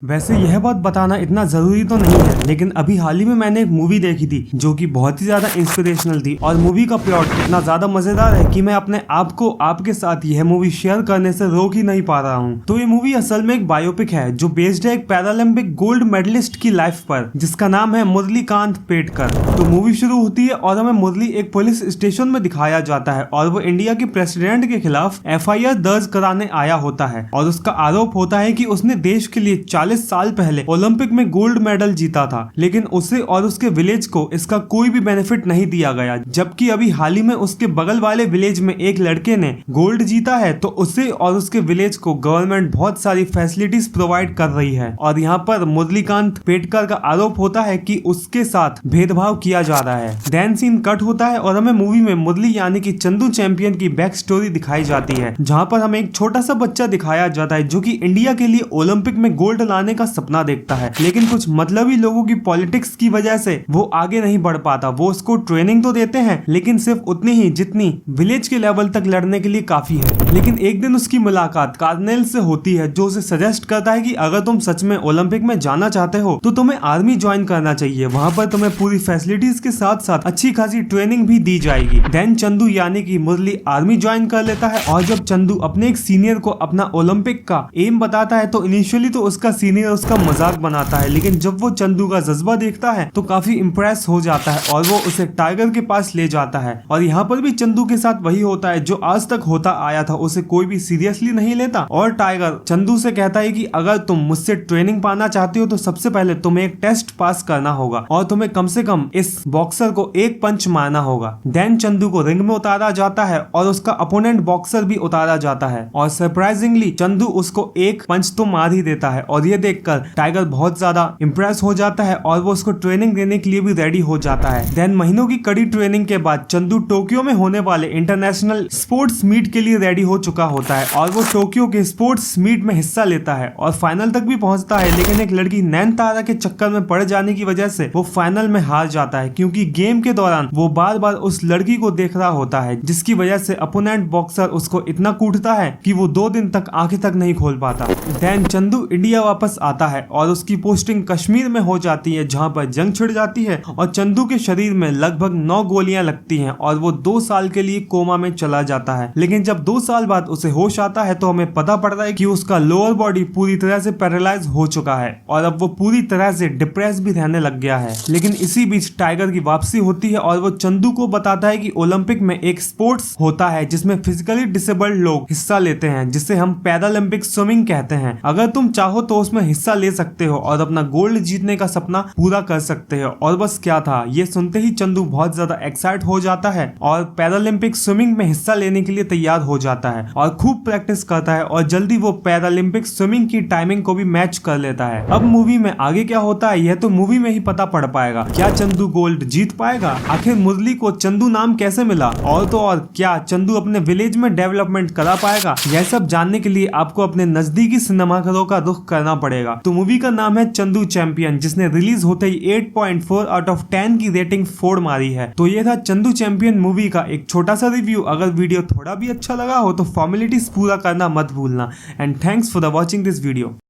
वैसे यह बात बताना इतना जरूरी तो नहीं है, लेकिन अभी हाल ही में मैंने एक मूवी देखी थी जो कि बहुत ही ज्यादा इंस्पिरेशनल थी और मूवी का प्लॉट इतना ज्यादा मजेदार है कि मैं अपने आप को आपके साथ यह मूवी शेयर करने से रोक ही नहीं पा रहा हूँ। तो ये मूवी असल में एक बायोपिक है जो बेस्ड है एक पैरालंपिक गोल्ड मेडलिस्ट की लाइफ पर, जिसका नाम है मुरलीकांत पेटकर। तो मूवी शुरू होती है और हमें मुरली एक पुलिस स्टेशन में दिखाया जाता है और वो इंडिया के प्रेसिडेंट के खिलाफ FIR दर्ज कराने आया होता है और उसका आरोप होता है कि उसने देश के लिए 40 साल पहले ओलंपिक में गोल्ड मेडल जीता था, लेकिन उसे और उसके विलेज को इसका कोई भी बेनिफिट नहीं दिया गया। जबकि अभी हाल ही में उसके बगल वाले विलेज में एक लड़के ने गोल्ड जीता है तो उसे और उसके विलेज को गवर्नमेंट बहुत सारी फैसिलिटीज प्रोवाइड कर रही है। और यहाँ पर मुरलीकांत पेटकर का आरोप होता है कि उसके साथ भेदभाव किया जा रहा है। देन सीन कट होता है और हमें मूवी में मुरली यानी कि चंदू चैंपियन की बैक स्टोरी दिखाई जाती है, जहाँ पर हमें एक छोटा सा बच्चा दिखाया जाता है जो कि इंडिया के लिए ओलंपिक में गोल्ड लाने का सपना देखता है, लेकिन कुछ मतलबी लोगों की पॉलिटिक्स की वजह से वो आगे नहीं बढ़ पाता। वो उसको ट्रेनिंग तो देते हैं लेकिन सिर्फ उतनी ही जितनी विलेज के लेवल तक लड़ने के लिए काफी है। लेकिन एक दिन उसकी मुलाकात कार्नेल से होती है जो उसे सजेस्ट करता है कि अगर तुम सच में ओलंपिक में जाना चाहते हो तो तुम्हें आर्मी ज्वाइन करना चाहिए, वहां पर तुम्हें पूरी फैसिलिटीज के साथ साथ अच्छी खासी ट्रेनिंग भी दी जाएगी। देन चंदू यानी कि मुरली आर्मी ज्वाइन कर लेता है और जब चंदू अपने एक सीनियर को अपना ओलंपिक का एम बताता है तो इनिशियली तो उसका सीनियर उसका मजाक बनाता है, लेकिन जब वो चंदू का जज्बा देखता है तो काफी इंप्रेस हो जाता है और वो उसे टाइगर के पास ले जाता है। और यहाँ पर भी चंदू के साथ वही होता है जो आज तक होता आया था, उसे कोई भी सीरियसली नहीं लेता और टाइगर चंदू से कहता है कि अगर तुम मुझसे ट्रेनिंग पाना चाहते हो तो सबसे पहले तुम्हें एक टेस्ट पास करना होगा और तुम्हें कम से कम इस बॉक्सर को एक पंच मारना होगा। देन चंदू को रिंग में उतारा जाता है और उसका अपोनेंट बॉक्सर भी उतारा जाता है और सरप्राइजिंगली चंदू उसको एक पंच तो मार ही देता है और ये देखकर टाइगर बहुत ज्यादा इंप्रेस हो जाता है और वो उसको ट्रेनिंग देने के लिए भी रेडी हो जाता है। देन महीनों की कड़ी ट्रेनिंग के बाद चंदू टोक्यो में होने वाले इंटरनेशनल स्पोर्ट्स मीट के लिए रेडी हो चुका होता है और वो टोक्यो के स्पोर्ट्स मीट में हिस्सा लेता है और फाइनल तक भी पहुंचता है, लेकिन एक लड़की नैनतारा के चक्कर में पड़ जाने की वजह से वो फाइनल में हार जाता है, क्योंकि गेम के दौरान वो बार बार उस लड़की को देख रहा होता है, जिसकी वजह से अपोनेंट बॉक्सर उसको इतना कूटता है कि वो 2 दिन तक आंखें तक नहीं खोल पाता। देन चंदू इंडिया वापस आता है और उसकी पोस्टिंग कश्मीर में हो जाती है, जहां पर जंग छिड़ जाती है और चंदू के शरीर में लगभग 9 गोलियां लगती हैं और वो 2 साल के लिए कोमा में चला जाता है। लेकिन जब 2 साल बाद उसे होश आता है तो हमें पता पड़ता है कि उसका लोअर बॉडी पूरी तरह से पैरालाइज हो चुका है और अब वो पूरी तरह से डिप्रेस भी रहने लग गया है। लेकिन इसी बीच टाइगर की वापसी होती है और वो चंदू को बताता है कि ओलंपिक में एक स्पोर्ट्स होता है जिसमें फिजिकली डिसेबल्ड लोग हिस्सा लेते हैं, जिसे हम पैरालंपिक स्विमिंग कहते हैं। अगर तुम चाहो तो उसमें हिस्सा ले सकते हो और अपना गोल्ड जीतने का सपना पूरा कर सकते हो। और बस क्या था, ये सुनते ही चंदू बहुत ज्यादा एक्साइट हो जाता है और पैरालंपिक स्विमिंग में हिस्सा लेने के लिए तैयार हो जाता है और खूब प्रैक्टिस करता है और जल्दी वो पैरालंपिक स्विमिंग की टाइमिंग को भी मैच कर लेता है। अब मूवी में आगे क्या होता है यह तो मूवी में ही पता पड़ पाएगा। क्या चंदू गोल्ड जीत पाएगा? आखिर मुरली को चंदू नाम कैसे मिला? और तो और क्या चंदू अपने विलेज में डेवलपमेंट करा पाएगा? यह सब जानने के लिए आपको अपने नजदीकी सिनेमाघरों का रुख करना पड़ेगा। तो मूवी का नाम है चंदू चैंपियन, जिसने रिलीज होते ही 8.4 आउट ऑफ 10 की रेटिंग फोड़ मारी है। तो ये था चंदू चैंपियन मूवी का एक छोटा सा रिव्यू। अगर वीडियो थोड़ा भी अच्छा लगा हो तो फॉर्मेलिटीज पूरा करना मत भूलना। And thanks for the watching this video.